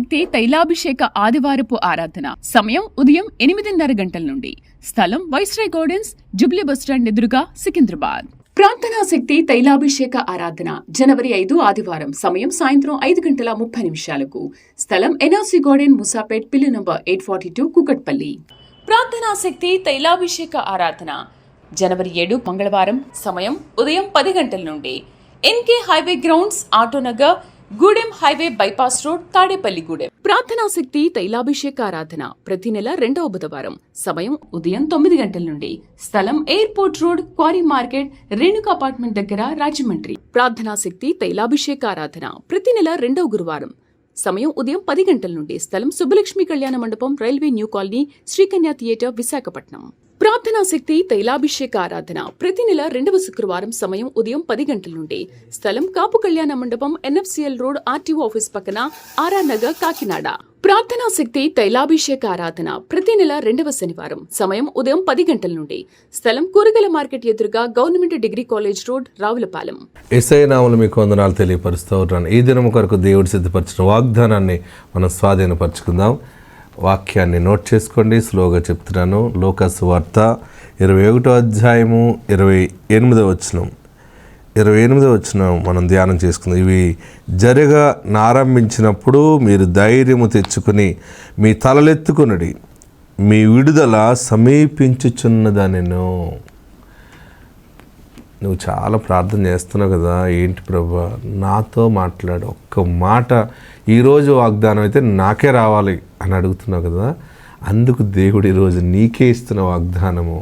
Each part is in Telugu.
శక్తి తైలాభిషేక ఆదివారపు ఆరాధన. సమయం ఉదయం 8:30 గంటల నుండి. స్థలం వైస్రాయ్ గార్డెన్స్, జుబ్లీ బస్టాండ్ ఎదురుగా, సికింద్రాబాద్. ప్రార్థనా శక్తి తైలాభిషేక ఆరాధన జనవరి 5 ఆదివారం. సమయం సాయంత్రం 5:30 స్థలం ఎన్ఆర్సీ గార్డెన్, ముసాపేట్, పిల్లి నంబర్ 842, కూకట్పల్లి. ప్రార్థనా శక్తి తైలాభిషేక ఆరాధన జనవరి 7 మంగళవారం. సమయం ఉదయం 10 గంటల నుండి. NK highway grounds, Autonagar, Gudem highway bypass road, Tadepalli, Gudem. ప్రార్థనా శక్తి తైలాభిషేక ఆరాధన ప్రతి నెల 2వ బుధవారం. సమయం ఉదయం 9 గంటల నుండి. స్థలం airport road, quarry market, Renuka apartment దగ్గర, రాజమండ్రి. ప్రార్థనా శక్తి తైలాభిషేక ఆరాధన ప్రతి నెల 2వ గురువారం. సమయం ఉదయం 10 గంటల నుండి. స్థలం సుబ్బలక్ష్మి కళ్యాణ మండపం, railway new colony, Srikanya theatre, Visakhapatnam. ప్రార్థనా శక్తి తైలాభిషేక ఆరాధన ప్రతి నెల 2వ శుక్రవారం. సమయం ఉదయం 10 గంటల నుండి. స్థలం కాపు కళ్యాణ మండపం, ఎన్ఎఫ్సిఎల్ రోడ్, ఆర్టీఓ ఆఫీస్ పక్కన, ఆర్ఆర్ నగర్, కాకినాడ. ప్రార్థనా శక్తి తైలాభిషేక ఆరాధన ప్రతి నెల 2వ శనివారం. సమయం ఉదయం 10 గంటల నుండి. స్థలం కూరగాయల మార్కెట్ ఎదురుగా, government degree college road, Ravulapalem. Yesayya నామములో మీకు వందనాలు తెలియపరుస్తూ ఉన్నాను. ఈ దినం కొరకు దేవుడు సిద్ధపరిచిన వాగ్దానాన్ని మనం స్వాధీనపరచుకుందాం. వాక్యాన్ని నోట్ చేసుకోండి, స్లోగా చెప్తున్నాను. లూకాసు వార్త 21వ అధ్యాయము 28వ వచనం. 28వ వచనం మనం ధ్యానం చేసుకుందాం. ఇవి జరగనారంభించినప్పుడు మీరు ధైర్యము తెచ్చుకుని మీ తలలెత్తుకునడి, మీ విడుదల సమీపించుచున్నదనెను. నువ్వు చాలా ప్రార్థన చేస్తున్నావు కదా, ఏంటి ప్రభా నాతో మాట్లాడు, ఒక్క మాట ఈరోజు వాగ్దానం అయితే నాకే రావాలి అని అడుగుతున్నావు కదా. అందుకు దేవుడు ఈరోజు నీకే ఇస్తున్న వాగ్దానము,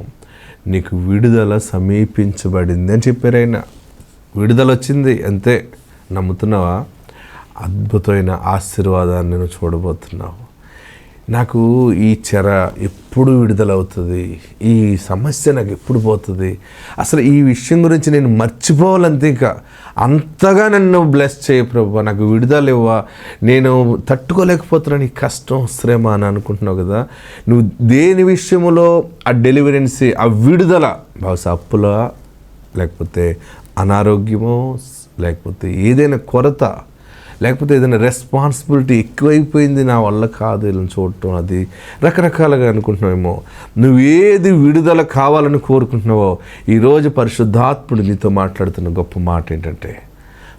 నీకు విడుదల సమీపించబడింది అని చెప్పారైనా. విడుదల వచ్చింది అంతే. నమ్ముతున్నావా? అద్భుతమైన ఆశీర్వాదాన్ని నువ్వు చూడబోతున్నావు. నాకు ఈ చెర ఎప్పుడు విడుదలవుతుంది, ఈ సమస్య నాకు ఎప్పుడు పోతుంది, అసలు ఈ విషయం గురించి నేను మర్చిపోవాలంతే, ఇంకా అంతగా నన్ను బ్లెస్ చేయ ప్రభు, నాకు విడుదల ఇవ్వ, నేను తట్టుకోలేకపోతున్నాను ఈ కష్టం శ్రమ అని అనుకుంటున్నావు కదా. నువ్వు దేని విషయంలో ఆ డెలివరెన్సీ, ఆ విడుదల, బహుశా అప్పుల, లేకపోతే అనారోగ్యమో, లేకపోతే ఏదైనా కొరత, లేకపోతే ఏదైనా రెస్పాన్సిబిలిటీ ఎక్కువైపోయింది, నా వల్ల కాదు వీళ్ళని చూడటం, అది రకరకాలుగా అనుకుంటున్నావేమో. నువ్వు ఏది విడుదల కావాలని కోరుకుంటున్నావో ఈరోజు పరిశుద్ధాత్ముడు నీతో మాట్లాడుతున్న గొప్ప మాట ఏంటంటే,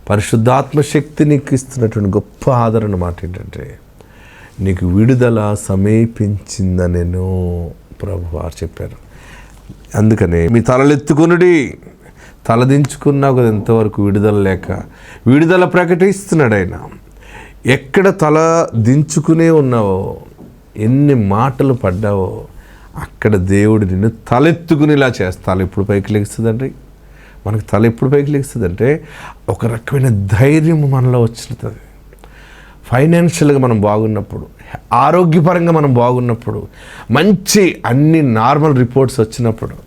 పరిశుద్ధాత్మ శక్తి నీకు ఇస్తున్నటువంటి గొప్ప ఆదరణ మాట ఏంటంటే, నీకు విడుదల సమీపించిందనెను ప్రభువారు చెప్పారు. అందుకనే మీ తలలెత్తుకొనుడి. తలదించుకున్నావు కదా ఎంతవరకు విడుదల లేక. విడుదల ప్రకటిస్తున్నాడు ఆయన. ఎక్కడ తల దించుకునే ఉన్నావో, ఎన్ని మాటలు పడ్డావో, అక్కడ దేవుడు నిన్ను తలెత్తుకునేలా చేస్తా. తల ఎప్పుడు పైకి లెగుస్తుందండి? మనకు తల ఎప్పుడు పైకి లెగుస్తుందంటే ఒక రకమైన ధైర్యం మనలో వచ్చినది. ఫైనాన్షియల్గా మనం బాగున్నప్పుడు, ఆరోగ్యపరంగా మనం బాగున్నప్పుడు, మంచి అన్ని నార్మల్ రిపోర్ట్స్ వచ్చినప్పుడు,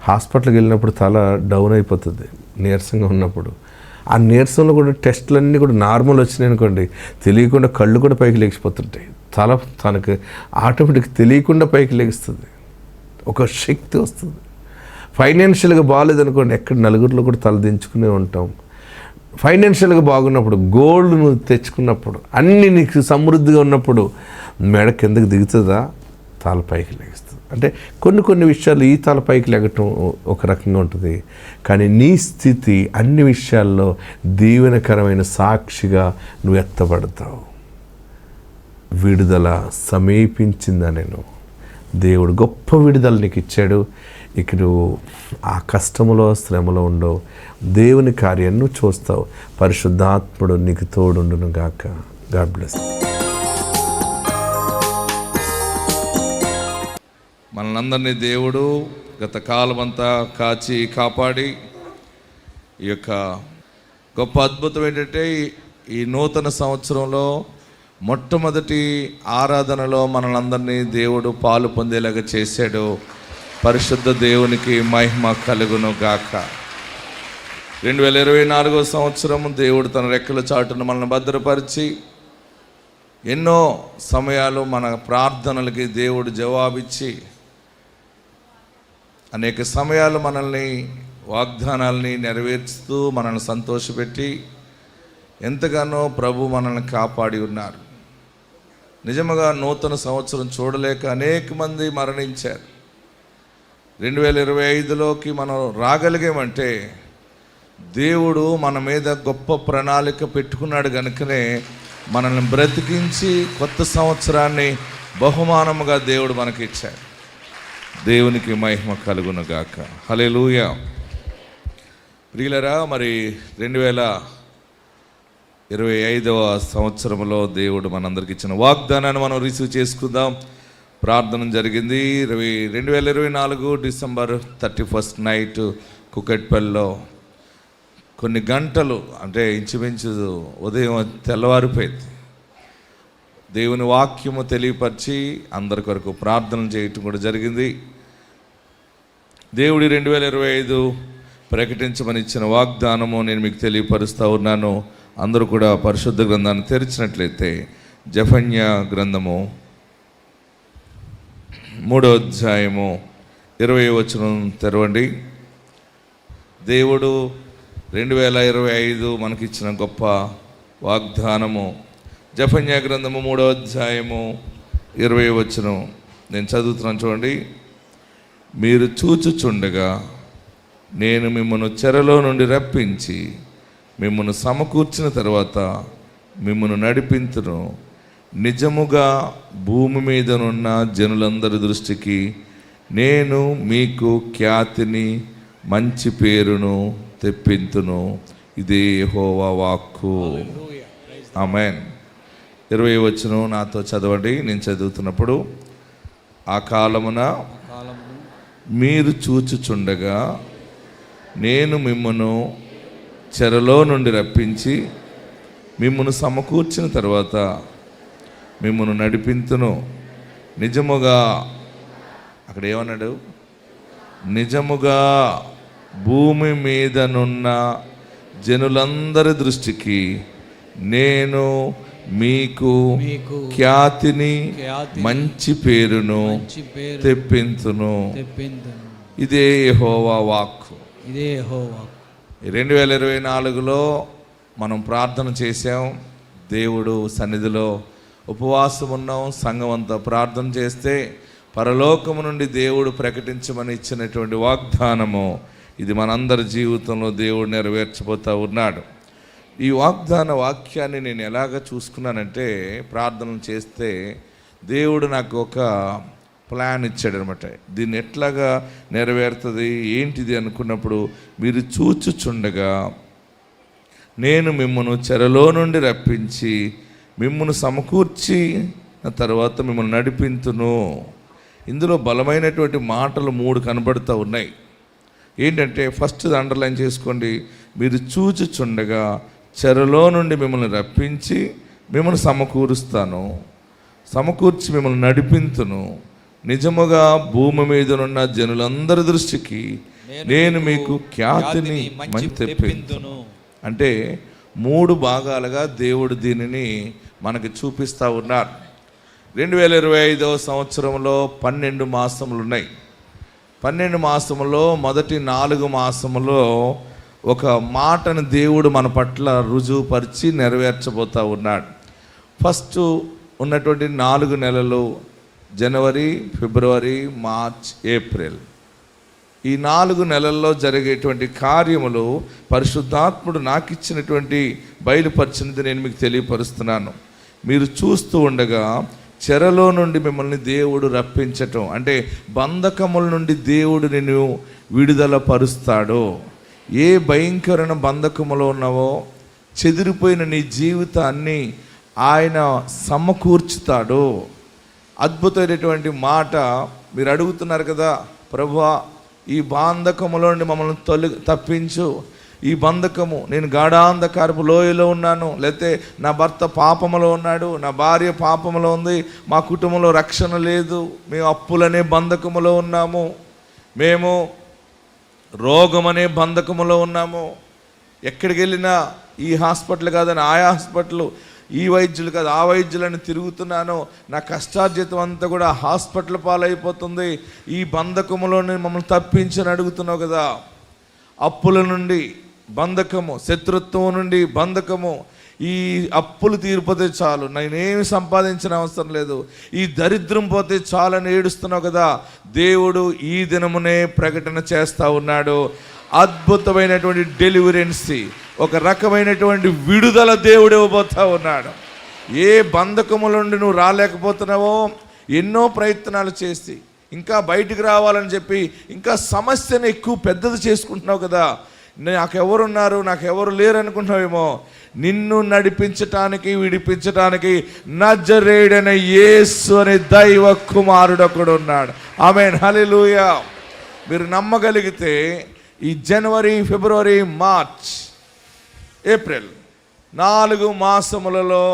హాస్పిటల్కి వెళ్ళినప్పుడు తల డౌన్ అయిపోతుంది నీరసంగా ఉన్నప్పుడు. ఆ నీరసంలో కూడా టెస్టులన్నీ కూడా నార్మల్ వచ్చినాయి అనుకోండి, తెలియకుండా కళ్ళు కూడా పైకి లేచిపోతుంటాయి. తల తనకు ఆటోమేటిక్ తెలియకుండా పైకి లేస్తుంది, ఒక శక్తి వస్తుంది. ఫైనాన్షియల్గా బాగాలేదనుకోండి, ఎక్కడ నలుగురిలో కూడా తల దించుకునే ఉంటాం. ఫైనాన్షియల్గా బాగున్నప్పుడు, గోల్డ్ నువ్వు తెచ్చుకున్నప్పుడు, అన్నీ నీకు సమృద్ధిగా ఉన్నప్పుడు మెడ కిందకి దిగుతుందా? తల పైకి లేస్తుంది. అంటే కొన్ని విషయాలు ఈ తల పైకి లెగటం ఒక రకంగా ఉంటుంది, కానీ నీ స్థితి అన్ని విషయాల్లో దీవెనకరమైన సాక్షిగా నువ్వు ఎత్తబడతావు. విడుదల సమీపించిందనెను. దేవుడు గొప్ప విడుదల నీకు ఇచ్చాడు. ఇక నువ్వు ఆ కష్టములో, శ్రమలో ఉండవు, దేవుని కార్యాన్ని నువ్వు చూస్తావు. పరిశుద్ధాత్ముడు నీకు తోడుండును గాక. God bless. మనందరినీ దేవుడు గత కాలమంతా కాచి కాపాడి, ఈ యొక్క గొప్ప అద్భుతం ఏంటంటే, ఈ నూతన సంవత్సరంలో మొట్టమొదటి ఆరాధనలో మనలందరినీ దేవుడు పాలు పొందేలాగా చేశాడు. పరిశుద్ధ దేవునికి మహిమ కలుగును గాక. 2024వ సంవత్సరం దేవుడు తన రెక్కల చాటును మనల్ని భద్రపరిచి, ఎన్నో సమయాలు మన ప్రార్థనలకి దేవుడు జవాబిచ్చి, అనేక సమయాలు మనల్ని వాగ్దానాల్ని నెరవేర్చుతూ మనల్ని సంతోషపెట్టి ఎంతగానో ప్రభు మనల్ని కాపాడి ఉన్నారు. నిజముగా నూతన సంవత్సరం చూడలేక అనేక మంది మరణించారు. 2025లోకి మనం రాగలిగామంటే దేవుడు మన మీద గొప్ప ప్రణాళిక పెట్టుకున్నాడు కనుకనే మనల్ని బ్రతికించి కొత్త సంవత్సరాన్ని బహుమానముగా దేవుడు మనకి ఇచ్చాడు. దేవునికి మహిమ కలుగును గాక. హల్లెలూయా. ప్రియులరా, మరి 2025వ సంవత్సరంలో దేవుడు మనందరికి ఇచ్చిన వాగ్దానాన్ని మనం రిసీవ్ చేసుకుందాం. ప్రార్థన జరిగింది. 2024 డిసెంబర్ 31 నైట్ కుకట్పల్లిలో కొన్ని గంటలు, అంటే ఇంచుమించు ఉదయం తెల్లవారిపోయింది, దేవుని వాక్యము తెలియపరిచి అందరి కొరకు ప్రార్థన చేయటం కూడా జరిగింది. దేవుడి 2025 ప్రకటించమని ఇచ్చిన వాగ్దానము నేను మీకు తెలియపరుస్తూ ఉన్నాను. అందరూ కూడా పరిశుద్ధ గ్రంథాన్ని తెరిచినట్లయితే జెఫన్యా గ్రంథము 3వ అధ్యాయము 20వ వచనం తెరవండి. దేవుడు 2025 మనకిచ్చిన గొప్ప వాగ్దానము జెఫన్యా గ్రంథము 3వ అధ్యాయము 20వ వచనం నేను చదువుతున్నాను, చూడండి. మీరు చూచుచుండగా నేను మిమ్మల్ని చెరలో నుండి రప్పించి మిమ్మల్ని సమకూర్చిన తర్వాత మిమ్మల్ని నడిపించును. నిజముగా భూమి మీదనున్న జనులందరి దృష్టికి నేను మీకు ఖ్యాతిని, మంచి పేరును తెప్పింతును. ఇదే యెహోవా వాక్కు. ఆమేన్. 20వ వచనం నాతో చదవండి. నేను చదువుతున్నప్పుడు, ఆ కాలమున మీరు చూచుచుండగా నేను మిమ్మను చెరలో నుండి రప్పించి మిమ్మను సమకూర్చిన తర్వాత మిమ్మను నడిపింతును. నిజముగా, అక్కడ ఏమన్నాడు? నిజముగా భూమి మీదనున్న జనులందరి దృష్టికి నేను మీకు ఖ్యాతిని, మంచి పేరును తెప్పింతును. ఇదే యెహోవా వాక్కు. 2024లో మనం ప్రార్థన చేసాం, దేవుడు సన్నిధిలో ఉపవాసం ఉన్నాం, సంఘం అంతా ప్రార్థన చేస్తే పరలోకము నుండి దేవుడు ప్రకటించమని ఇచ్చినటువంటి వాగ్దానము ఇది మనందరి జీవితంలో దేవుడు నెరవేర్చబోతూ ఉన్నాడు. ఈ వాగ్దాన వాక్యాన్ని నేను ఎలాగ చూసుకున్నానంటే, ప్రార్థన చేస్తే దేవుడు నాకు ఒక ప్లాన్ ఇచ్చాడనమాట. దీన్ని ఎట్లాగా నెరవేరుతుంది ఏంటిది అనుకున్నప్పుడు, మీరు చూచుచుండగా నేను మిమ్మల్ని చెరలో నుండి రప్పించి మిమ్మల్ని సమకూర్చి తర్వాత మిమ్మల్ని నడిపించును. ఇందులో బలమైనటువంటి మాటలు 3 కనబడుతూ ఉన్నాయి. ఏంటంటే, ఫస్ట్ అండర్లైన్ చేసుకోండి. మీరు చూచుచుండగా చెరలో నుండి మిమ్మల్ని రప్పించి మిమ్మల్ని సమకూరుస్తాను, సమకూర్చి మిమ్మల్ని నడిపించును. నిజముగా భూమి మీదనున్న జనులందరి దృష్టికి నేను మీకు ఖ్యాతిని, మంచి తెప్పించును. అంటే 3 భాగాలుగా దేవుడు దీనిని మనకి చూపిస్తూ ఉన్నారు. 2025వ సంవత్సరంలో 12 మాసములు ఉన్నాయి. 12 మాసములో మొదటి 4 మాసములో ఒక మాటను దేవుడు మన పట్ల రుజువుపరిచి నెరవేర్చబోతూ ఉన్నాడు. ఫస్ట్ ఉన్నటువంటి 4 నెలలు జనవరి, ఫిబ్రవరి, మార్చ్, ఏప్రిల్. ఈ 4 నెలల్లో జరిగేటువంటి కార్యములు పరిశుద్ధాత్ముడు నాకు ఇచ్చినటువంటి బయలుపరిచినది నేను మీకు తెలియపరుస్తున్నాను. మీరు చూస్తూ ఉండగా చెరలో నుండి మిమ్మల్ని దేవుడు రప్పించటం, అంటే బంధకముల నుండి దేవుడు నిన్ను విడుదల పరుస్తాడు. ఏ భయంకరమైన బంధకములో ఉన్నావో, చెదిరిపోయిన నీ జీవితాన్ని ఆయన సమకూర్చుతాడు. అద్భుతమైనటువంటి మాట. మీరు అడుగుతున్నారు కదా, ప్రభువా ఈ బంధకములో నుండి మమ్మల్ని తప్పించు. ఈ బంధకము, నేను గాఢాంధకారపు లోయలో ఉన్నాను, లేకపోతే నా భర్త పాపములో ఉన్నాడు, నా భార్య పాపములో ఉంది, మా కుటుంబంలో రక్షణ లేదు, మేము అప్పులనే బంధకములో ఉన్నాము, మేము రోగం అనే బంధకములో ఉన్నాము, ఎక్కడికి వెళ్ళినా ఈ హాస్పిటల్ కాదని ఆయా హాస్పిటల్, ఈ వైద్యులు కాదు ఆ వైద్యులని తిరుగుతున్నాను, నా కష్టార్జితం అంతా కూడా హాస్పిటల్ పాలైపోతుంది, ఈ బంధకములోనే మమ్మల్ని తప్పించని అడుగుతున్నావు కదా. అప్పుల నుండి బంధకము, శత్రుత్వం నుండి బంధకము, ఈ అప్పులు తీరిపోతే చాలు, నేనేమి సంపాదించిన అవసరం లేదు, ఈ దరిద్రం పోతే చాలని ఏడుస్తున్నావు కదా, దేవుడు ఈ దినమునే ప్రకటన చేస్తూ ఉన్నాడు. అద్భుతమైనటువంటి డెలివరెన్సీ, ఒక రకమైనటువంటి విడుదల దేవుడు ఇవ్వబోతూ ఉన్నాడు. ఏ బంధకముల నుండి నువ్వు రాలేకపోతున్నావో, ఎన్నో ప్రయత్నాలు చేసి ఇంకా బయటికి రావాలని చెప్పి ఇంకా సమస్యను ఎక్కువ పెద్దది చేసుకుంటున్నావు కదా, నాకెవరున్నారు, నాకెవరు లేరు అనుకుంటున్నావేమో. నిన్ను నడిపించటానికి, విడిపించటానికి నజరేయుడైన యేసు అనే దైవ కుమారుడు ఒకడు ఉన్నాడు. ఆమేన్, హల్లెలూయా. మీరు నమ్మగలిగితే ఈ జనవరి, ఫిబ్రవరి, మార్చ్, ఏప్రిల్ 4 మాసములలో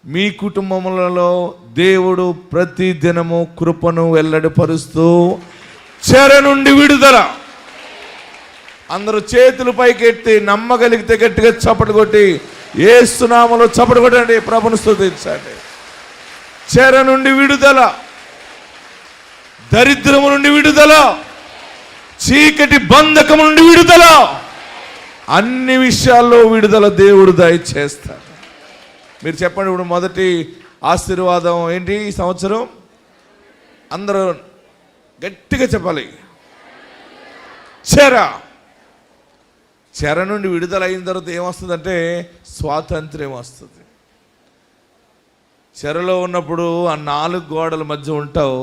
మీ కుటుంబములలో దేవుడు ప్రతి దినము కృపను వెల్లడిపరుస్తూ చెర నుండి విడుదల. అందరూ చేతులు పైకెత్తి నమ్మగలిగితే గట్టిగా చప్పట్లు కొట్టి యేసు నామములో చప్పట్లు కొట్టండి, ప్రభుని స్తుతించండి. చెర నుండి విడుదల, దరిద్రము నుండి విడుదల, చీకటి బంధకము నుండి విడుదల, అన్ని విషయాల్లో విడుదల దేవుడు దయచేస్తాడు. మీరు చెప్పండి, ఇప్పుడు మొదటి ఆశీర్వాదం ఏంటి ఈ సంవత్సరం? అందరూ గట్టిగా చెప్పాలి. చెర నుండి విడుదల అయిన తర్వాత ఏమొస్తుందంటే స్వాతంత్ర్యం వస్తుంది. చెరలో ఉన్నప్పుడు ఆ 4 గోడల మధ్య ఉంటావు,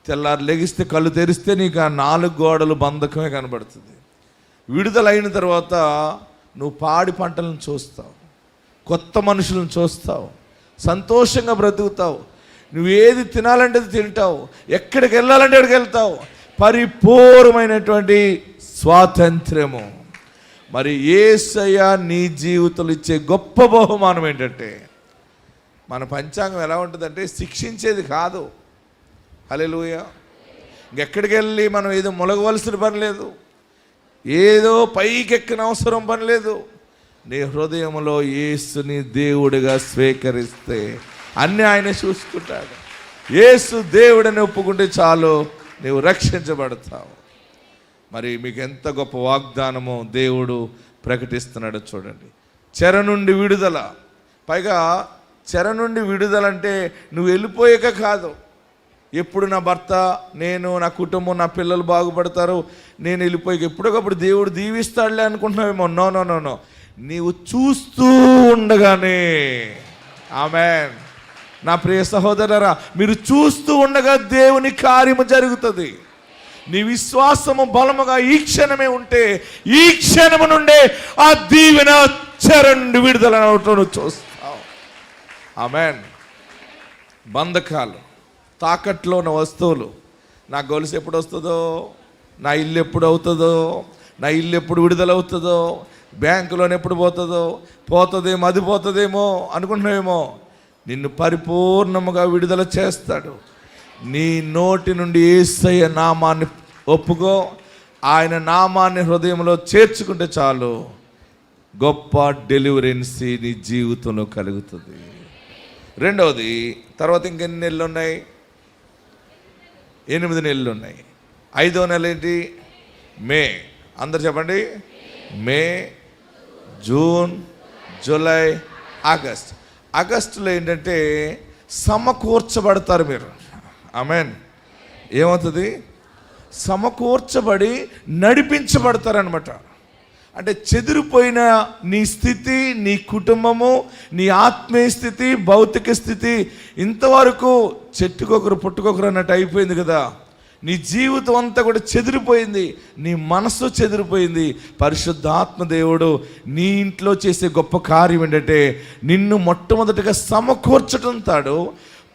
తెల్లారు లెగిస్తే కళ్ళు తెరిస్తే నీకు ఆ 4 గోడలు బంధకమే కనబడుతుంది. విడుదలైన తర్వాత నువ్వు పాడి పంటలను చూస్తావు, కొత్త మనుషులను చూస్తావు, సంతోషంగా బ్రతుకుతావు, నువ్వు ఏది తినాలంటే అది తింటావు, ఎక్కడికి వెళ్ళాలంటే అక్కడికి వెళ్తావు. పరిపూర్ణమైనటువంటి స్వాతంత్ర్యము. మరి యేసయ్య నీ జీవితంలో ఇచ్చే గొప్ప బహుమానం ఏంటంటే, మన పంచాంగం ఎలా ఉంటుందంటే శిక్షించేది కాదు. హల్లెలూయా. ఇంకెక్కడికి వెళ్ళి మనం ఏదో మొలగవలసిన పని లేదు, ఏదో పైకెక్కిన అవసరం పని లేదు. నీ హృదయంలో యేసుని దేవుడిగా స్వీకరిస్తే అన్నీ ఆయన చూసుకుంటాడు. యేసు దేవుడని ఒప్పుకుంటే చాలు, నీవు రక్షించబడతావు. మరి మీకు ఎంత గొప్ప వాగ్దానమో దేవుడు ప్రకటిస్తున్నాడో చూడండి. చెర నుండి విడుదల. పైగా చెర నుండి విడుదల అంటే నువ్వు వెళ్ళిపోయాక కాదు, ఎప్పుడు నా భర్త, నేను, నా కుటుంబం, నా పిల్లలు బాగుపడతారు, నేను వెళ్ళిపోయాక ఎప్పుడొకప్పుడు దేవుడు దీవిస్తాడులే అనుకుంటున్నావేమో. నో నో నో నో, నీవు చూస్తూ ఉండగానే. ఆమేన్. నా ప్రియ సహోదరరా, మీరు చూస్తూ ఉండగా దేవుని కార్యము జరుగుతుంది. నీ విశ్వాసము బలముగా ఈ క్షణమే ఉంటే, ఈ క్షణము నుండే ఆ దీవెన చెర నుండి విడుదల నువ్వు చూస్తావు. ఆమేన్. బంధకాలు, తాకట్లో ఉన్న వస్తువులు, నా గొలుసు ఎప్పుడు వస్తుందో, నా ఇల్లు ఎప్పుడు అవుతుందో, నా ఇల్లు ఎప్పుడు విడుదలవుతుందో, బ్యాంకులోనే ఎప్పుడు పోతుందేమో, అది పోతుందేమో అనుకుంటున్నావేమో. నిన్ను పరిపూర్ణముగా విడుదల చేస్తాడు. నీ నోటి నుండి యేసయ్య నామాన్ని ఒప్పుకో, ఆయన నామాన్ని హృదయంలో చేర్చుకుంటే చాలు, గొప్ప డెలివరెన్సీ నీ జీవితంలో కలుగుతుంది. రెండవది, తర్వాత ఇంకెన్ని నెలలు ఉన్నాయి? 8 నెలలు ఉన్నాయి. 5వ నెల ఏంటి? మే. అందరు చెప్పండి. మే, జూన్, జూలై, ఆగస్ట్. ఆగస్టులో ఏంటంటే సమకూర్చబడతారు మీరు. ఆమేన్. ఏమవుతుంది? సమకూర్చబడి నడిపించబడతారనమాట. అంటే చెదిరిపోయిన నీ స్థితి, నీ కుటుంబము, నీ ఆత్మీయ స్థితి, భౌతిక స్థితి ఇంతవరకు చెట్టుకొకరు పుట్టుకొకరు అన్నట్టు అయిపోయింది కదా. నీ జీవితం అంతా కూడా చెదిరిపోయింది, నీ మనసు చెదిరిపోయింది. పరిశుద్ధాత్మ దేవుడు నీ ఇంట్లో చేసే గొప్ప కార్యం ఏంటంటే నిన్ను మొట్టమొదటిగా సమకూర్చటంతాడు.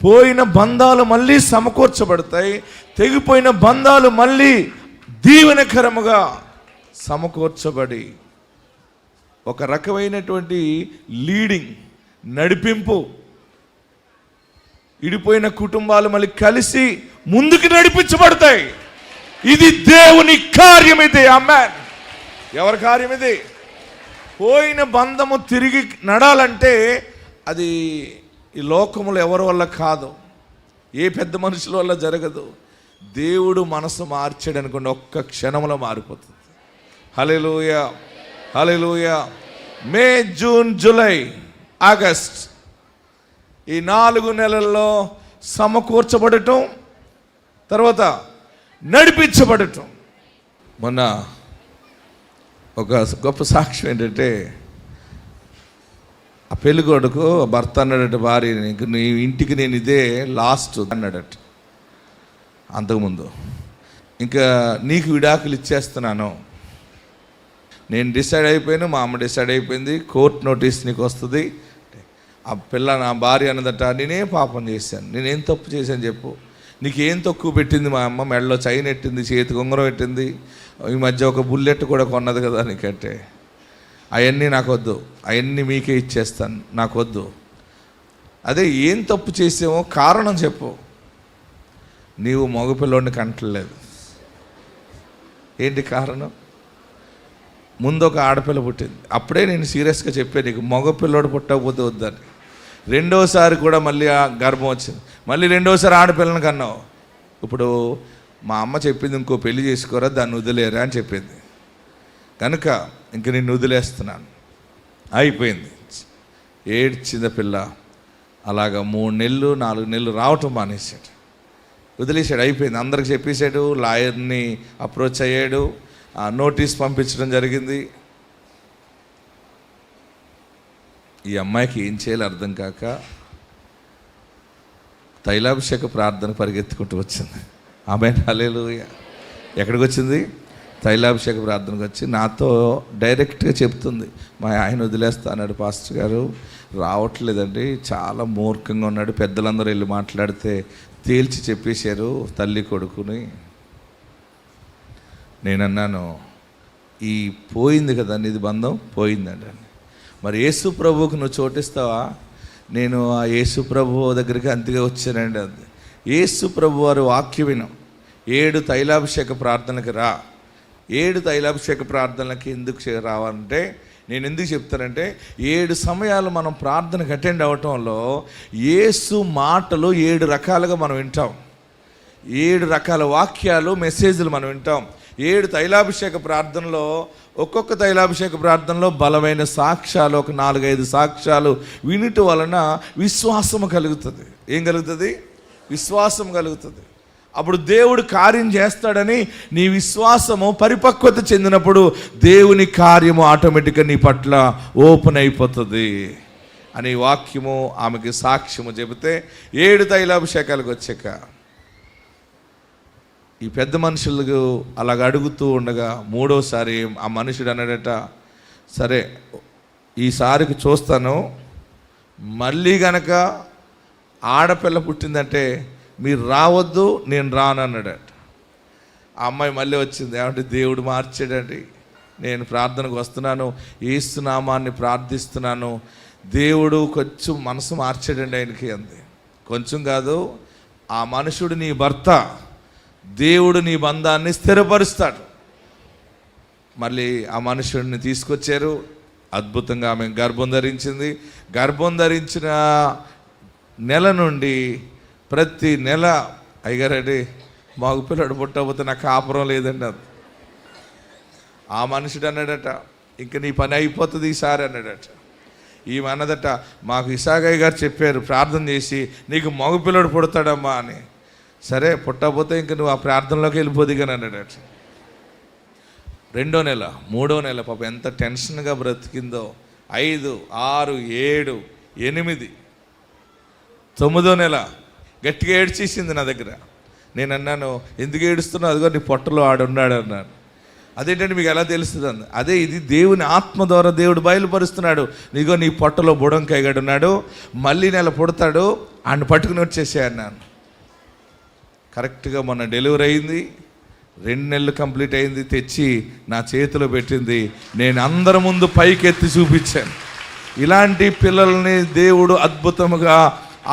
పోయిన బంధాలు మళ్ళీ సమకూర్చబడతాయి, తెగిపోయిన బంధాలు మళ్ళీ దీవెనకరముగా సమకూర్చబడి ఒక రకమైనటువంటి లీడింగ్, నడిపింపు, ఇడిపోయిన కుటుంబాలు మళ్ళీ కలిసి ముందుకు నడిపించబడతాయి. ఇది దేవుని కార్యం. ఇది ఆమేన్. ఎవరి కార్యం ఇది? పోయిన బంధము తిరిగి నడాలంటే అది ఈ లోకములో ఎవరి వల్ల కాదు, ఏ పెద్ద మనుషుల వల్ల జరగదు. దేవుడు మనసు మార్చాడు అనుకోండి, ఒక్క క్షణంలో మారిపోతుంది. హల్లెలూయా, హల్లెలూయా. మే, జూన్, జూలై, ఆగస్ట్ ఈ 4 నెలల్లో సమకూర్చబడటం, తర్వాత నడిపించబడటం. మొన్న ఒక గొప్ప సాక్ష్యం ఏంటంటే, ఆ పెళ్ళికొడుకు భర్త అన్నాడట భార్యని, నీ ఇంటికి నేను ఇదే లాస్ట్ అన్నాడట. అంతకుముందు ఇంకా నీకు విడాకులు ఇచ్చేస్తున్నాను, నేను డిసైడ్ అయిపోయాను, మా అమ్మ డిసైడ్ అయిపోయింది, కోర్టు నోటీస్ నీకు వస్తుంది. ఆ పిల్ల నా భార్య అన్నదట, నేనేం పాపం చేశాను, నేనేం తప్పు చేశాను చెప్పు, నీకేం తక్కువ పెట్టింది మా అమ్మ, మెడలో చైన్ పెట్టింది, చేతికి ఉంగరం పెట్టింది, ఈ మధ్య ఒక బుల్లెట్ కూడా కొన్నది కదా నీకంటే, అవన్నీ నాకు వద్దు, అవన్నీ మీకే ఇచ్చేస్తాను, నాకు వద్దు. అదే ఏం తప్పు చేసామో కారణం చెప్పు. నీవు మగపిల్లోడిని కంటలేదు. ఏంటి కారణం? ముందు ఒక ఆడపిల్ల పుట్టింది, అప్పుడే నేను సీరియస్గా చెప్పాను నీకు మగపిల్లోడు పుట్టకపోతే వద్దని. రెండోసారి కూడా మళ్ళీ ఆ గర్భం వచ్చింది, మళ్ళీ రెండోసారి ఆడపిల్లని కన్నావు. ఇప్పుడు మా అమ్మ చెప్పింది ఇంకో పెళ్లి చేసుకోరా, దాన్ని వదిలేరా అని చెప్పింది, కనుక ఇంక నిన్ను వదిలేస్తున్నాను. అయిపోయింది, ఏడ్చింది పిల్ల. అలాగా 3 నెలలు 4 నెలలు రావటం మానేశాడు, వదిలేశాడు, అయిపోయింది. అందరికి చెప్పేశాడు, లాయర్ని అప్రోచ్ అయ్యాడు, నోటీస్ పంపించడం జరిగింది. ఈ అమ్మాయికి ఏం చేయాలో అర్థం కాక తైలాభిషేక ప్రార్థన పరిగెత్తుకుంటూ వచ్చింది. ఆమె హల్లెలూయా. ఎక్కడికి వచ్చింది? తైలాభిషేక ప్రార్థనకు వచ్చి నాతో డైరెక్ట్గా చెప్తుంది, మా ఆయన వదిలేస్తా అన్నాడు పాస్టర్ గారు, రావట్లేదండి, చాలా మూర్ఖంగా ఉన్నాడు, పెద్దలందరూ వెళ్ళి మాట్లాడితే తేల్చి చెప్పేశారు తల్లి కొడుకుని. నేనన్నాను, ఈ పోయింది కదా నీది బంధం, పోయిందండి. మరి యేసు ప్రభువుకు నువ్వు చోటిస్తావా? నేను ఆ యేసు ప్రభు దగ్గరికి అంతగా వచ్చానండి. అది యేసు ప్రభు వారు వాక్య వినం, 7 తైలాభిషేక ప్రార్థనకి రా. 7 తైలాభిషేక ప్రార్థనలకి ఎందుకు రావాలంటే, నేను ఎందుకు చెప్తానంటే, 7 సమయాలు మనం ప్రార్థనకు అటెండ్ అవ్వటంలో యేసు మాటలు 7 రకాలుగా మనం వింటాం, 7 రకాల వాక్యాలు, మెసేజ్లు మనం వింటాం. 7 తైలాభిషేక ప్రార్థనలో, ఒక్కొక్క తైలాభిషేక ప్రార్థనలో బలమైన సాక్ష్యాలు, ఒక 4-5 సాక్ష్యాలు వినుట వలన విశ్వాసము కలుగుతుంది. ఏం కలుగుతుంది? విశ్వాసం కలుగుతుంది. అప్పుడు దేవుడు కార్యం చేస్తాడని నీ విశ్వాసము పరిపక్వత చెందినప్పుడు దేవుని కార్యము ఆటోమేటిక్గా నీ పట్ల ఓపెన్ అయిపోతుంది అని వాక్యము ఆమెకి సాక్ష్యము చెబితే 7 తైలాభిషేకాలకు వచ్చాక ఈ పెద్ద మనుషులకు అలాగ అడుగుతూ ఉండగా 3వసారి ఆ మనుషుడు అన్నాడట, సరే ఈసారికి చూస్తాను, మళ్ళీ గనక ఆడపిల్ల పుట్టిందంటే మీరు రావద్దు, నేను రాను అన్నాడట. ఆ అమ్మాయి మళ్ళీ వచ్చింది, ఏమంటే దేవుడు మార్చాడండి, నేను ప్రార్థనకు వస్తున్నాను, యేసు నామాన్ని ప్రార్థిస్తున్నాను, దేవుడు కొంచెం మనసు మార్చాడండి ఆయనకి అంది. కొంచెం కాదు, ఆ మనుషుడు నీ భర్త, దేవుడు నీ బంధాన్ని స్థిరపరుస్తాడు. మళ్ళీ ఆ మనుషుడిని తీసుకొచ్చారు, అద్భుతంగా ఆమె గర్భం ధరించింది. గర్భం ధరించిన నెల నుండి ప్రతి నెల, అయ్యగారండి మగపిల్లడు పుట్టకపోతే నాకు కాపురం లేదండి అది. ఆ మనుషుడు అన్నాడట, ఇంక నీ పని అయిపోతుంది ఈసారి అన్నాడట. ఈమె అన్నదట, మాకు ఇసాగయ్య గారు చెప్పారు ప్రార్థన చేసి నీకు మగపిల్లడు పుడతాడమ్మా అని. సరే పుట్టకపోతే ఇంక నువ్వు ఆ ప్రార్థనలోకి వెళ్ళిపోదు కానీ అన్నాడట. 2వ నెల 3వ నెల పాప ఎంత టెన్షన్గా బ్రతికిందో. 5, 6, 7, 8, 9వ నెల గట్టిగా ఏడ్చేసింది నా దగ్గర. నేను అన్నాను, ఎందుకు ఏడుస్తున్నావు? అదిగో నీ పొట్టలో ఆడున్నాడు అన్నాను. అదేంటంటే మీకు ఎలా తెలుస్తుంది అంది. అదే ఇది దేవుని ఆత్మ ద్వారా దేవుడు బయలుపరుస్తున్నాడు, నీగో నీ పొట్టలో బుడంకాయగాడు ఉన్నాడు, మళ్ళీ నెల పుడతాడు, ఆయన పట్టుకుని వచ్చేసే అన్నాను. కరెక్ట్గా మొన్న డెలివరీ అయింది, 2 నెలలు కంప్లీట్ అయింది, తెచ్చి నా చేతిలో పెట్టింది. నేను అందరి ముందు పైకెత్తి చూపించాను. ఇలాంటి పిల్లల్ని దేవుడు అద్భుతముగా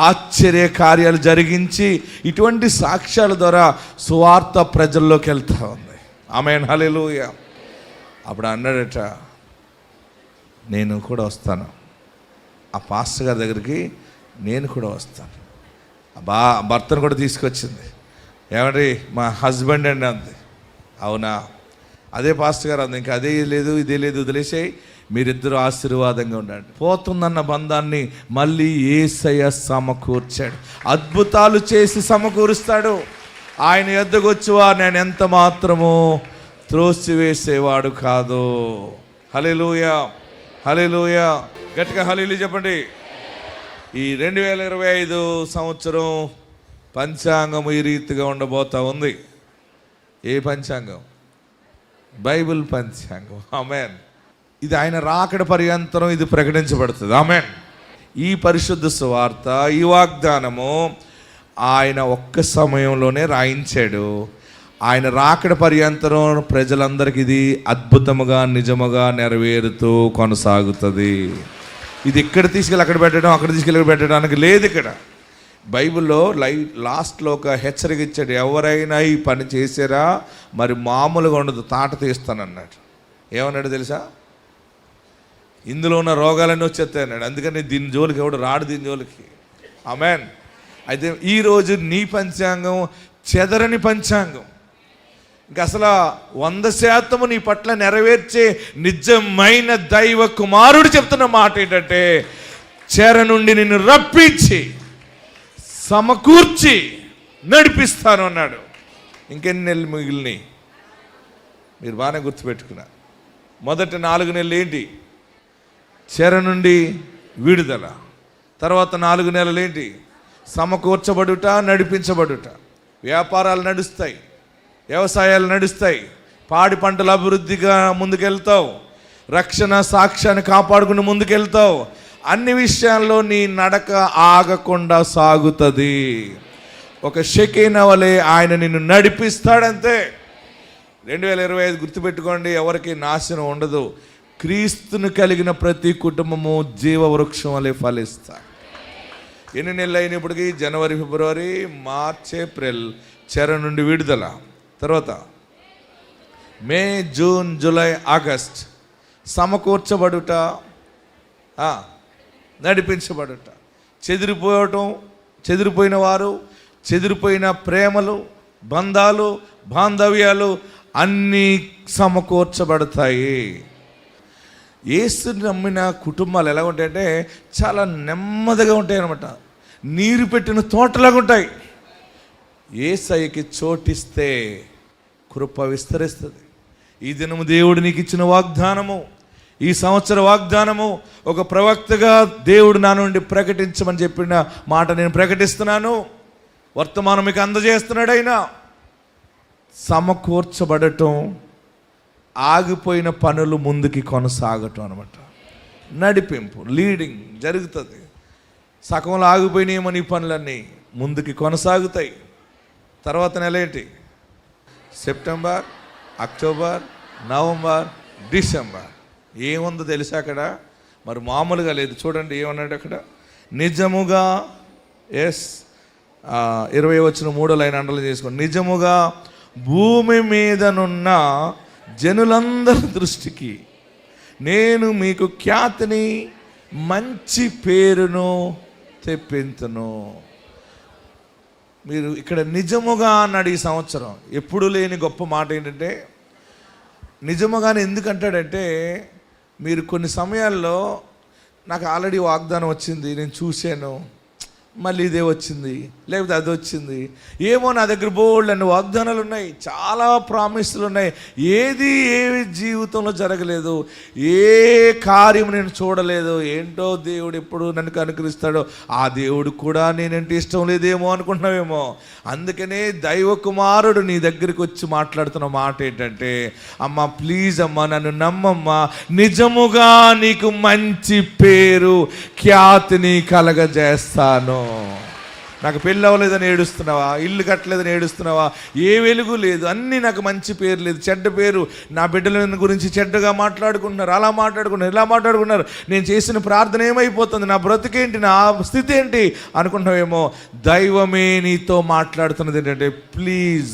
ఆశ్చర్య కార్యాలు జరిగించి ఇటువంటి సాక్ష్యాల ద్వారా సువార్త ప్రజల్లోకి వెళ్తూ ఉంది. ఆమేన్, హల్లెలూయా. అప్పుడు అన్నాడట, నేను కూడా వస్తాను, ఆ పాస్టర్ గారి దగ్గరికి నేను కూడా వస్తాను. భర్తను కూడా తీసుకొచ్చింది. ఏమండి మా హస్బెండ్ అండి అంది. అవునా? అదే పాస్టర్ గారు అంది, ఇంకా అదే లేదు ఇదే లేదు, వదిలేసాయి, మీరిద్దరూ ఆశీర్వాదంగా ఉండండి. పోతుందన్న బంధాన్ని మళ్ళీ యేసయ్య సమకూర్చాడు. అద్భుతాలు చేసి సమకూరుస్తాడు. ఆయన యొద్దకు వచ్చేవారు నేను ఎంత మాత్రము త్రోసివేసేవాడు కాదు. హల్లెలూయా, హల్లెలూయా. గట్టిగా హల్లెలూయా చెప్పండి. ఈ 2025 సంవత్సరం పంచాంగం ఈ రీతిగా ఉండబోతా ఉంది. ఏ పంచాంగం? బైబిల్ పంచాంగం. ఆమేన్. ఇది ఆయన రాకడ పర్యంతరం ఇది ప్రకటించబడుతుంది. ఆమేన్. ఈ పరిశుద్ధ సువార్త, ఈ వాగ్దానము ఆయన ఒక్క సమయంలోనే రాయించాడు. ఆయన రాకడ పర్యంతరం ప్రజలందరికీ ఇది అద్భుతముగా నిజముగా నెరవేరుతూ కొనసాగుతుంది. ఇది ఇక్కడ తీసుకెళ్ళి అక్కడ పెట్టడం, అక్కడ తీసుకెళ్ళి పెట్టడానికి లేదు. ఇక్కడ బైబిల్లో లాస్ట్లో ఒక హెచ్చరిక ఇచ్చాడు. ఎవరైనా ఈ పని చేసారా మరి మామూలుగా ఉండదు, తాట తీస్తానన్నాడు. ఏమన్నాడు తెలుసా? ఇందులో ఉన్న రోగాలన్నీ వచ్చేస్తాయి అన్నాడు. అందుకని దీని జోలికి ఎవడు రాడు, దీని జోలికి. ఆమేన్. అయితే ఈరోజు నీ పంచాంగం చెదరని పంచాంగం. ఇంకా అసలు 100% నీ పట్ల నెరవేర్చే నిజమైన దైవ కుమారుడు చెప్తున్న మాట ఏంటంటే, చెర నుండి నిన్ను రప్పించి సమకూర్చి నడిపిస్తాను అన్నాడు. ఇంకెన్ని నెలలు మిగిలినాయి? మీరు బాగానే గుర్తుపెట్టుకున్నారు. మొదటి 4 నెలలు ఏంటి? చెర నుండి విడుదల. తర్వాత 4 నెలలు ఏంటి? సమకూర్చబడుట, నడిపించబడుట. వ్యాపారాలు నడుస్తాయి, వ్యవసాయాలు నడుస్తాయి, పాడి పంటల అభివృద్ధిగా ముందుకెళ్తావు, రక్షణ సాక్ష్యాన్ని కాపాడుకుని ముందుకెళ్తావు. అన్ని విషయాల్లో నీ నడక ఆగకుండా సాగుతుంది. ఒక షెకీనా వలె ఆయన నిన్ను నడిపిస్తాడంతే. 2025 గుర్తుపెట్టుకోండి, ఎవరికి నాశనం ఉండదు. క్రీస్తును కలిగిన ప్రతి కుటుంబము జీవవృక్షం వలె ఫలిస్తారు. ఎన్ని నెలలు అయినప్పటికీ జనవరి, ఫిబ్రవరి, మార్చ్, ఏప్రిల్ చెర నుండి విడుదల. తర్వాత మే, జూన్, జూలై, ఆగస్ట్ సమకూర్చబడుట, నడిపించబడుట. చెదిరిపోయిన వారు, చెదిరిపోయిన ప్రేమలు, బంధాలు, బాంధవ్యాలు అన్నీ సమకూర్చబడతాయి. యేసుని నమ్మిన కుటుంబాలు ఎలా ఉంటాయంటే చాలా నెమ్మదిగా ఉంటాయి అన్నమాట. నీరు పెట్టిన తోటలాగా ఉంటాయి. యేసయ్యకి చోటిస్తే కృప విస్తరిస్తుంది. ఈ దినము దేవుడు నీకు ఇచ్చిన వాగ్దానము, ఈ సంవత్సర వాగ్దానము, ఒక ప్రవక్తగా దేవుడు నా నుండి ప్రకటించమని చెప్పిన మాట నేను ప్రకటిస్తున్నాను. వర్తమానం మీకు అందజేస్తున్నాడు. అయినా సమకూర్చబడటం, ఆగిపోయిన పనులు ముందుకి కొనసాగటం అనమాట. నడిపింపు, లీడింగ్ జరుగుతుంది. సగంలో ఆగిపోయినాయేమో నీ పనులన్నీ ముందుకి కొనసాగుతాయి. తర్వాత నెల ఏంటి? September, October, November, December. ఏముందో తెలుసా అక్కడ? మరి మామూలుగా లేదు. చూడండి ఏమన్నాడు అక్కడ. నిజముగా 20 లైన్ అండర్లైన్ చేసుకోండి. నిజముగా భూమి మీదనున్న జనులందరి దృష్టికి నేను మీకు ఖ్యాతిని, మంచి పేరును తెప్పించును. మీరు ఇక్కడ నిజముగా అన్నాడు. ఈ సంవత్సరం ఎప్పుడు లేని గొప్ప మాట ఏంటంటే, నిజముగానే ఎందుకంటాడంటే, మీరు కొన్ని సమయాల్లో నాకు ఆల్రెడీ వాగ్దానం వచ్చింది, నేను చూశాను, మళ్ళీ ఇదే వచ్చింది, లేకపోతే అది వచ్చింది, ఏమో నా దగ్గర బోల్డ్ అన్ని వాగ్దానాలు ఉన్నాయి, చాలా ప్రామిస్లు ఉన్నాయి, ఏది జీవితంలో జరగలేదు, ఏ కార్యం నేను చూడలేదు. ఏంటో దేవుడు ఎప్పుడు నన్ను కనుకరిస్తాడో ఆ దేవుడు కూడా నేనంటే ఇష్టం లేదేమో అనుకుంటున్నావేమో. అందుకనే దైవ కుమారుడు నీ దగ్గరికి వచ్చి మాట్లాడుతున్న మాట ఏంటంటే, అమ్మ ప్లీజ్ అమ్మ నన్ను నమ్మమ్మా, నిజముగా నీకు మంచి పేరు, ఖ్యాతిని కలగజేస్తాను. నాకు పెళ్ళి అవ్వలేదని ఏడుస్తున్నావా? ఇల్లు కట్టలేదని ఏడుస్తున్నావా? ఏ వెలుగు లేదు, అన్నీ నాకు మంచి పేరు లేదు, చెడ్డ పేరు. నా బిడ్డల గురించి చెడ్డగా మాట్లాడుకుంటున్నారు, అలా మాట్లాడుకున్నారు, ఇలా మాట్లాడుకున్నారు. నేను చేసిన ప్రార్థన ఏమైపోతుంది, నా బ్రతుకేంటి, నా స్థితి ఏంటి అనుకుంటున్నావేమో. దైవమే నీతో మాట్లాడుతున్నది ఏంటంటే, ప్లీజ్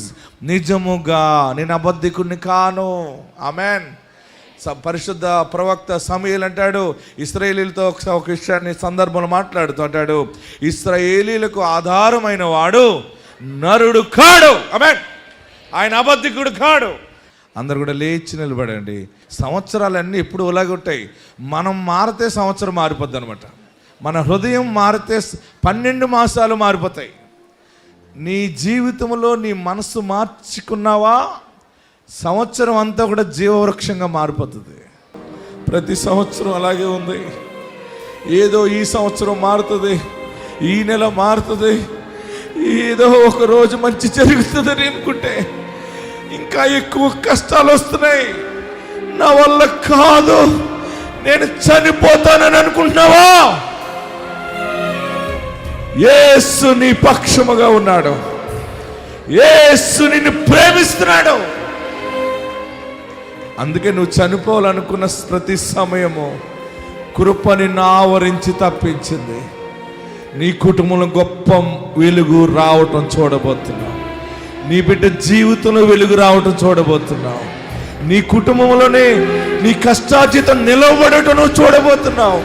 నిజముగా నేను అబద్ధికుడిని కాను. ఆమెన్. పరిశుద్ధ ప్రవక్త సమూయేలు అంటాడు, ఇశ్రాయేలీలతో ఒక విషయాన్ని సందర్భంలో మాట్లాడుతూ అంటాడు, ఇశ్రాయేలీలకు ఆధారమైన వాడు నరుడు కాడు. ఆమేన్. ఆయన అబద్ధికుడు కాడు. అందరు కూడా లేచి నిలబడండి. సంవత్సరాలన్నీ ఎప్పుడు ఇలాగుంటాయి. మనం మారితే సంవత్సరం మారిపోద్ది అనమాట. మన హృదయం మారితే 12 మాసాలు మారిపోతాయి. నీ జీవితంలో నీ మనసు మార్చుకున్నావా, సంవత్సరం అంతా కూడా జీవవృక్షంగా మారిపోతుంది. ప్రతి సంవత్సరం అలాగే ఉంది. ఏదో ఈ సంవత్సరం మారుతుంది, ఈ నెల మారుతుంది, ఏదో ఒక రోజు మంచి జరుగుతుందని అనుకుంటే ఇంకా ఎక్కువ కష్టాలు వస్తున్నాయి. నా వల్ల కాదు, నేను చనిపోతానని అనుకుంటున్నావా? యేసు నీ పక్షముగా ఉన్నాడు. యేసు నిన్ను ప్రేమిస్తున్నాడు. అందుకే నువ్వు చనిపోవాలనుకున్న ప్రతి సమయము కృప నిన్ను ఆవరించి తప్పించింది. నీ కుటుంబంలో గొప్ప వెలుగు రావటం చూడబోతున్నావు. నీ బిడ్డ జీవితంలో వెలుగు రావటం చూడబోతున్నావు. నీ కుటుంబంలోనే నీ కష్టార్జితం నిలవబడటం చూడబోతున్నావు.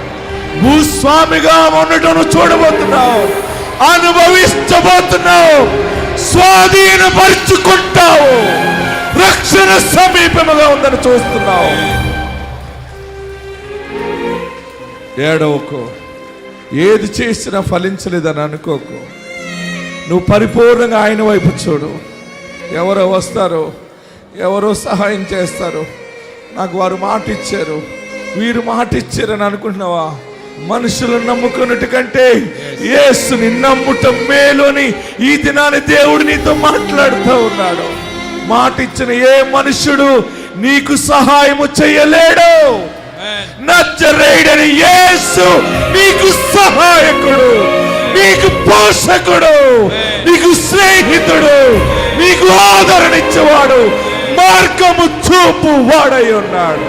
భూస్వామిగా ఉండటం చూడబోతున్నావు. అనుభవించబోతున్నావు. స్వాధీనపరుచుకుంటావు. రక్షణ సమీపముగా ఉందని చూస్తున్నావు. ఏడవకు. ఏది చేసినా ఫలించలేదని అనుకోకు. నువ్వు పరిపూర్ణంగా ఆయన వైపు చూడు. ఎవరో వస్తారు, ఎవరో సహాయం చేస్తారు, నాకు వారు మాట ఇచ్చారు, వీరు మాట ఇచ్చారని అనుకుంటున్నావా? మనుషులను నమ్ముకున్నట్టు కంటే యేసుని నమ్ముటం మేలు అని ఈ దినాన్ని దేవుడు నీతో మాట్లాడుతూ ఉన్నాడు. మాట ఇచ్చిన ఏ మనుషుడు నీకు సహాయము చేయలేడు. నజరేయుడైన యేసు నీకు సహాయకుడు, నీకు పోషకుడు, నీకు స్నేహితుడు, నీకు ఆదరణ ఇచ్చేవాడు, మార్గము చూపు వాడై ఉన్నాడు.